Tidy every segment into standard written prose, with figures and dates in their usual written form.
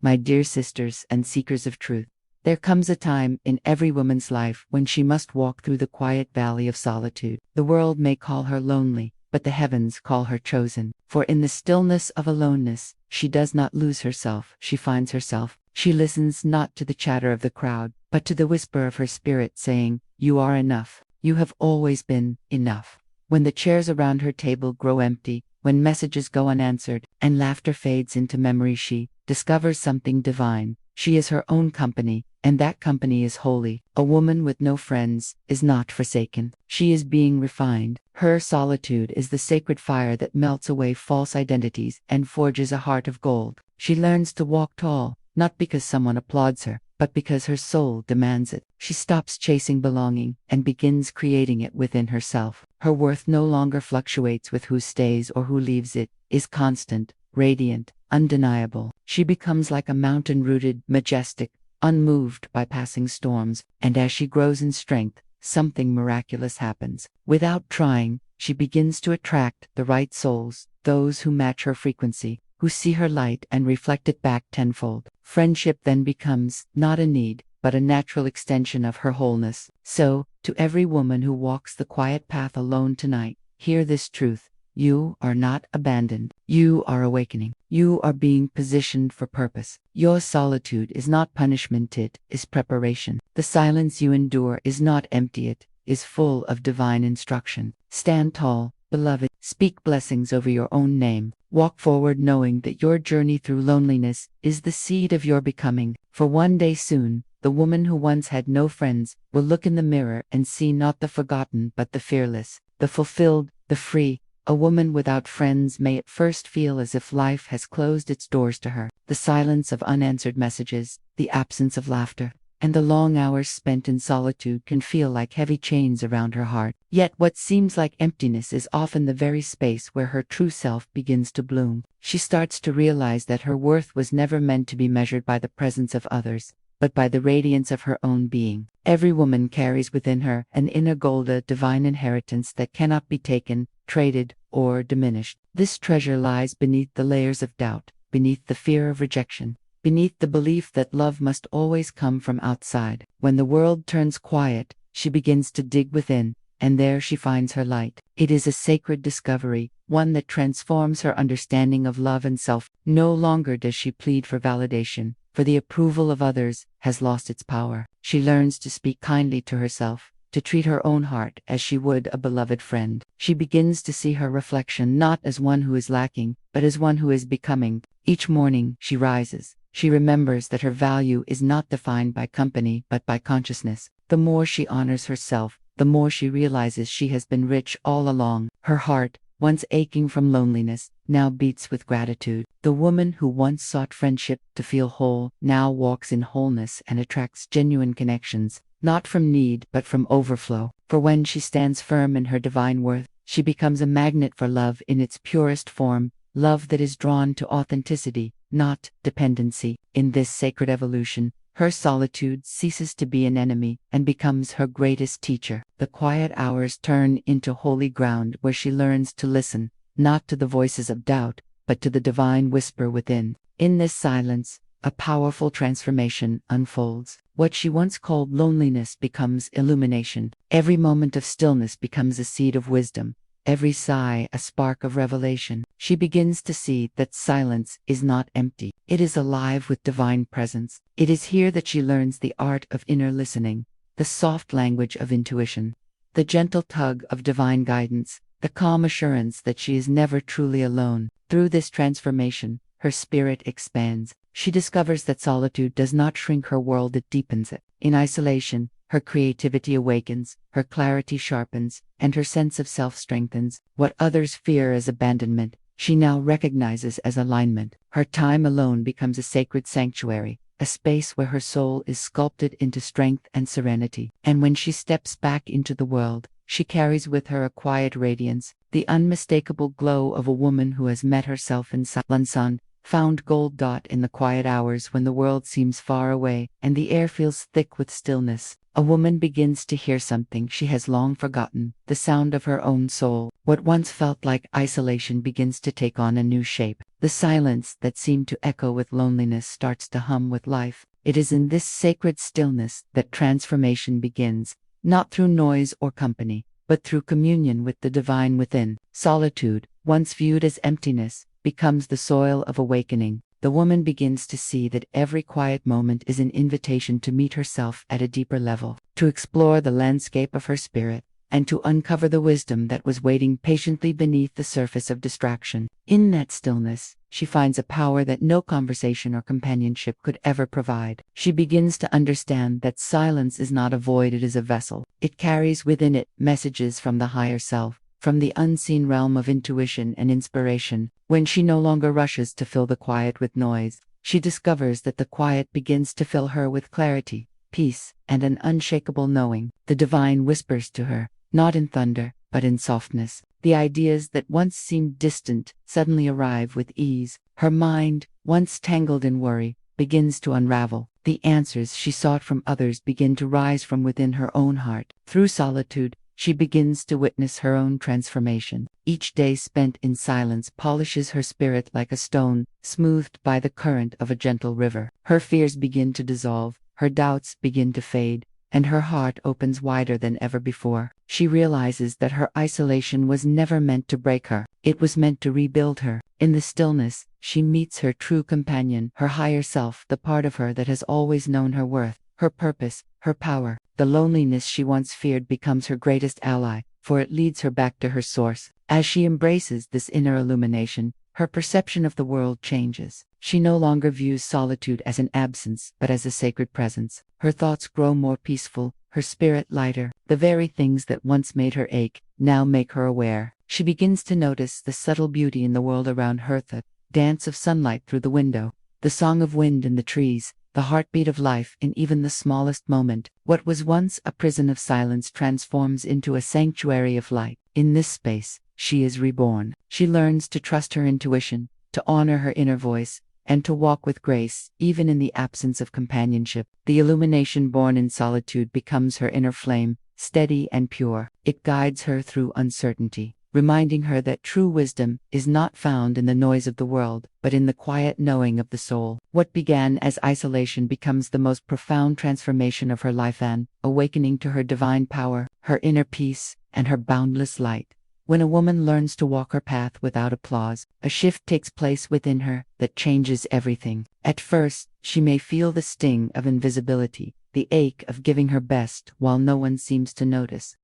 My dear sisters and seekers of truth, there comes a time in every woman's life when she must walk through the quiet valley of solitude. The world may call her lonely, but the heavens call her chosen. For in the stillness of aloneness, she does not lose herself, she finds herself. She listens not to the chatter of the crowd, but to the whisper of her spirit saying, "You are enough. You have always been enough." When the chairs around her table grow empty, when messages go unanswered, and laughter fades into memory, she discovers something divine. She is her own company, and that company is holy. A woman with no friends is not forsaken. She is being refined. Her solitude is the sacred fire that melts away false identities and forges a heart of gold. She learns to walk tall, not because someone applauds her, but because her soul demands it. She stops chasing belonging and begins creating it within herself. Her worth no longer fluctuates with who stays or who leaves. It is constant, radiant, undeniable. She becomes like a mountain rooted, majestic, unmoved by passing storms, and as she grows in strength, something miraculous happens. Without trying, she begins to attract the right souls, those who match her frequency, who see her light and reflect it back tenfold. Friendship then becomes not a need, but a natural extension of her wholeness. So, to every woman who walks the quiet path alone tonight, hear this truth. You are not abandoned. You are awakening. You are being positioned for purpose. Your solitude is not punishment, it is preparation. The silence you endure is not empty, it is full of divine instruction. Stand tall, beloved. Speak blessings over your own name. Walk forward knowing that your journey through loneliness is the seed of your becoming. For one day soon, the woman who once had no friends will look in the mirror and see not the forgotten but the fearless, the fulfilled, the free. A woman without friends may at first feel as if life has closed its doors to her. The silence of unanswered messages, the absence of laughter, and the long hours spent in solitude can feel like heavy chains around her heart. Yet what seems like emptiness is often the very space where her true self begins to bloom. She starts to realize that her worth was never meant to be measured by the presence of others, but by the radiance of her own being. Every woman carries within her an inner gold, a divine inheritance that cannot be taken, traded, or diminished. This treasure lies beneath the layers of doubt, beneath the fear of rejection, beneath the belief that love must always come from outside. When the world turns quiet, she begins to dig within, and there she finds her light. It is a sacred discovery, one that transforms her understanding of love and self. No longer does she plead for validation, for the approval of others has lost its power. She learns to speak kindly to herself, to treat her own heart as she would a beloved friend. She begins to see her reflection not as one who is lacking, but as one who is becoming. Each morning she rises. She remembers that her value is not defined by company but by consciousness. The more she honors herself, the more she realizes she has been rich all along. Her heart, once aching from loneliness, now beats with gratitude. The woman who once sought friendship to feel whole now walks in wholeness and attracts genuine connections, not from need but from overflow. For when she stands firm in her divine worth, she becomes a magnet for love in its purest form, love that is drawn to authenticity, not dependency. In this sacred evolution, her solitude ceases to be an enemy and becomes her greatest teacher. The quiet hours turn into holy ground where she learns to listen, not to the voices of doubt, but to the divine whisper within. In this silence, a powerful transformation unfolds. What she once called loneliness becomes illumination. Every moment of stillness becomes a seed of wisdom. Every sigh a spark of revelation. She begins to see that silence is not empty. It is alive with divine presence. It is here that she learns the art of inner listening, the soft language of intuition, the gentle tug of divine guidance, the calm assurance that she is never truly alone. Through this transformation, her spirit expands. She discovers that solitude does not shrink her world, it deepens it. In isolation, her creativity awakens, her clarity sharpens, and her sense of self strengthens. What others fear as abandonment, she now recognizes as alignment. Her time alone becomes a sacred sanctuary, a space where her soul is sculpted into strength and serenity. And when she steps back into the world, she carries with her a quiet radiance, the unmistakable glow of a woman who has met herself in silence. found gold dot in the quiet hours when the world seems far away and the air feels thick with stillness. A woman begins to hear something she has long forgotten, the sound of her own soul. What once felt like isolation begins to take on a new shape. The silence that seemed to echo with loneliness starts to hum with life. It is in this sacred stillness that transformation begins, not through noise or company, but through communion with the divine within. Solitude, once viewed as emptiness, becomes the soil of awakening. The woman begins to see that every quiet moment is an invitation to meet herself at a deeper level, to explore the landscape of her spirit, and to uncover the wisdom that was waiting patiently beneath the surface of distraction. In that stillness, she finds a power that no conversation or companionship could ever provide. She begins to understand that silence is not a void, it is a vessel. It carries within it messages from the higher self, from the unseen realm of intuition and inspiration. When she no longer rushes to fill the quiet with noise, she discovers that the quiet begins to fill her with clarity, peace, and an unshakable knowing. The divine whispers to her, not in thunder, but in softness. The ideas that once seemed distant suddenly arrive with ease. Her mind, once tangled in worry, begins to unravel. The answers she sought from others begin to rise from within her own heart. Through solitude, she begins to witness her own transformation. Each day spent in silence polishes her spirit like a stone, smoothed by the current of a gentle river. Her fears begin to dissolve, her doubts begin to fade, and her heart opens wider than ever before. She realizes that her isolation was never meant to break her. It was meant to rebuild her. In the stillness, she meets her true companion, her higher self, the part of her that has always known her worth, her purpose, her power. The loneliness she once feared becomes her greatest ally, for it leads her back to her source. As she embraces this inner illumination, her perception of the world changes. She no longer views solitude as an absence, but as a sacred presence. Her thoughts grow more peaceful, her spirit lighter. The very things that once made her ache, now make her aware. She begins to notice the subtle beauty in the world around her, the dance of sunlight through the window, the song of wind in the trees, the heartbeat of life in even the smallest moment. What was once a prison of silence transforms into a sanctuary of light. In this space, she is reborn. She learns to trust her intuition, to honor her inner voice, and to walk with grace, even in the absence of companionship. The illumination born in solitude becomes her inner flame, steady and pure. It guides her through uncertainty, reminding her that true wisdom is not found in the noise of the world, but in the quiet knowing of the soul. What began as isolation becomes the most profound transformation of her life, an awakening to her divine power, her inner peace, and her boundless light. When a woman learns to walk her path without applause, a shift takes place within her that changes everything. At first, she may feel the sting of invisibility, the ache of giving her best while no one seems to notice.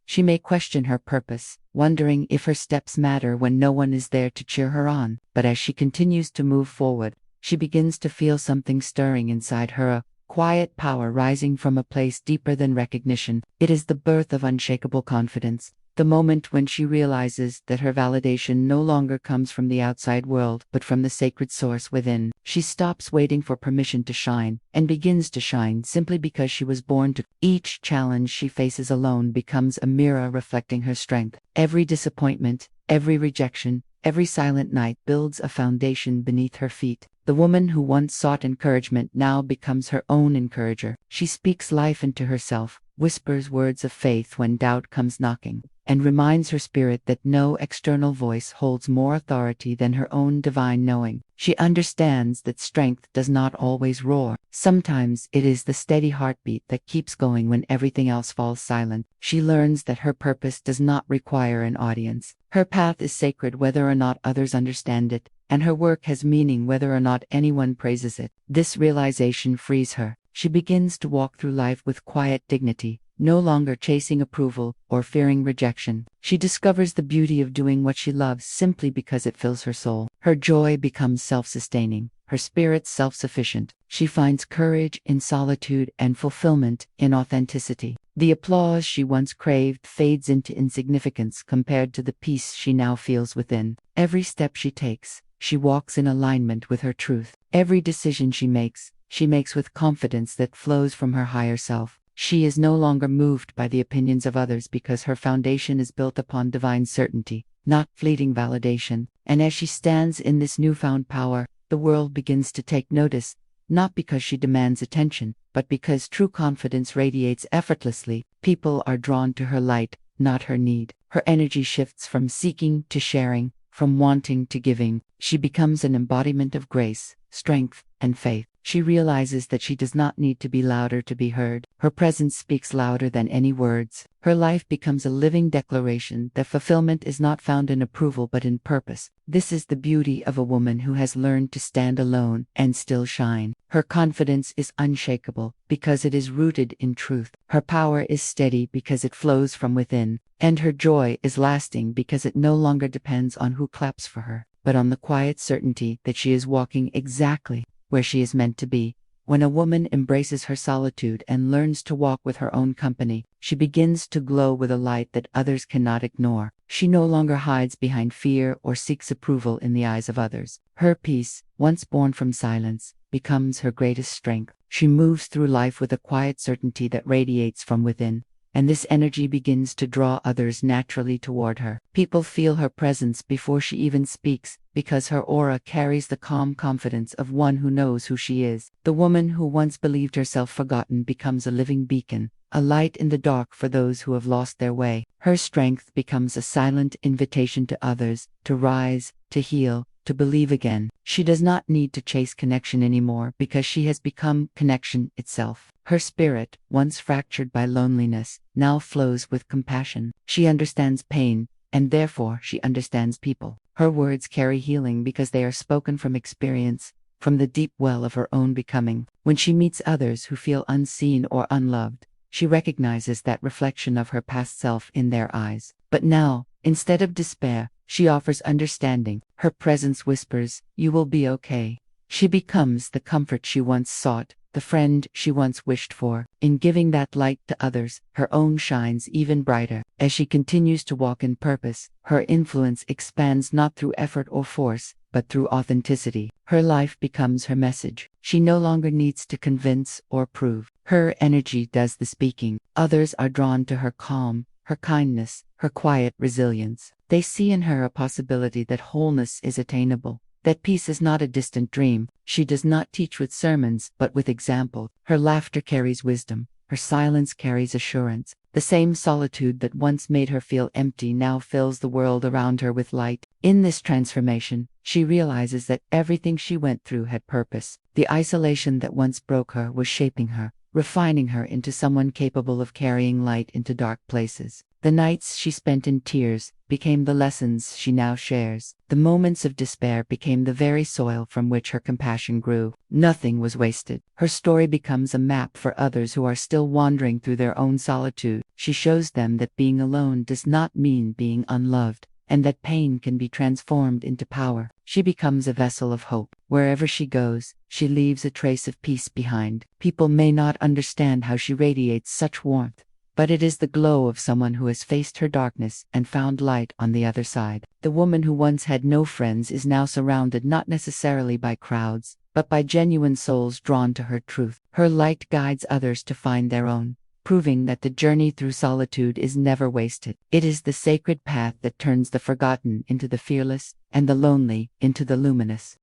She may question her purpose, wondering if her steps matter when no one is there to cheer her on. But as she continues to move forward, she begins to feel something stirring inside her, a quiet power rising from a place deeper than recognition. It is the birth of unshakable confidence, the moment when she realizes that her validation no longer comes from the outside world, but from the sacred source within. She stops waiting for permission to shine, and begins to shine simply because she was born to. Each challenge she faces alone becomes a mirror reflecting her strength. Every disappointment, every rejection, every silent night builds a foundation beneath her feet. The woman who once sought encouragement now becomes her own encourager. She speaks life into herself, whispers words of faith when doubt comes knocking, and reminds her spirit that no external voice holds more authority than her own divine knowing. She understands that strength does not always roar. Sometimes it is the steady heartbeat that keeps going when everything else falls silent. She learns that her purpose does not require an audience. Her path is sacred whether or not others understand it, and her work has meaning whether or not anyone praises it. This realization frees her. She begins to walk through life with quiet dignity, no longer chasing approval or fearing rejection. She discovers the beauty of doing what she loves simply because it fills her soul. Her joy becomes self-sustaining, her spirit self-sufficient. She finds courage in solitude and fulfillment in authenticity. The applause she once craved fades into insignificance compared to the peace she now feels within. Every step she takes, she walks in alignment with her truth. Every decision she makes with confidence that flows from her higher self. She is no longer moved by the opinions of others because her foundation is built upon divine certainty, not fleeting validation. And as she stands in this newfound power, the world begins to take notice, not because she demands attention, but because true confidence radiates effortlessly. People are drawn to her light, not her need. Her energy shifts from seeking to sharing, from wanting to giving. She becomes an embodiment of grace, strength, and faith. She realizes that she does not need to be louder to be heard. Her presence speaks louder than any words. Her life becomes a living declaration that fulfillment is not found in approval but in purpose. This is the beauty of a woman who has learned to stand alone and still shine. Her confidence is unshakable because it is rooted in truth. Her power is steady because it flows from within. And her joy is lasting because it no longer depends on who claps for her, but on the quiet certainty that she is walking exactly where she is meant to be. When a woman embraces her solitude and learns to walk with her own company, she begins to glow with a light that others cannot ignore. She no longer hides behind fear or seeks approval in the eyes of others. Her peace, once born from silence, becomes her greatest strength. She moves through life with a quiet certainty that radiates from within, and this energy begins to draw others naturally toward her. People feel her presence before she even speaks, because her aura carries the calm confidence of one who knows who she is. The woman who once believed herself forgotten becomes a living beacon, a light in the dark for those who have lost their way. Her strength becomes a silent invitation to others to rise, to heal, to believe again. She does not need to chase connection anymore because she has become connection itself. Her spirit, once fractured by loneliness, now flows with compassion. She understands pain, and therefore she understands people. Her words carry healing because they are spoken from experience, from the deep well of her own becoming. When she meets others who feel unseen or unloved, she recognizes that reflection of her past self in their eyes. But now, instead of despair, she offers understanding. Her presence whispers, "You will be okay." She becomes the comfort she once sought, the friend she once wished for. In giving that light to others, her own shines even brighter. As she continues to walk in purpose, her influence expands not through effort or force, but through authenticity. Her life becomes her message. She no longer needs to convince or prove. Her energy does the speaking. Others are drawn to her calm, her kindness, her quiet resilience. They see in her a possibility that wholeness is attainable, that peace is not a distant dream. She does not teach with sermons, but with example. Her laughter carries wisdom. Her silence carries assurance. The same solitude that once made her feel empty now fills the world around her with light. In this transformation, she realizes that everything she went through had purpose. The isolation that once broke her was shaping her, refining her into someone capable of carrying light into dark places. The nights she spent in tears became the lessons she now shares. The moments of despair became the very soil from which her compassion grew. Nothing was wasted. Her story becomes a map for others who are still wandering through their own solitude. She shows them that being alone does not mean being unloved, and that pain can be transformed into power. She becomes a vessel of hope. Wherever she goes, she leaves a trace of peace behind. People may not understand how she radiates such warmth, but it is the glow of someone who has faced her darkness and found light on the other side. The woman who once had no friends is now surrounded not necessarily by crowds, but by genuine souls drawn to her truth. Her light guides others to find their own, proving that the journey through solitude is never wasted. It is the sacred path that turns the forgotten into the fearless, and the lonely into the luminous.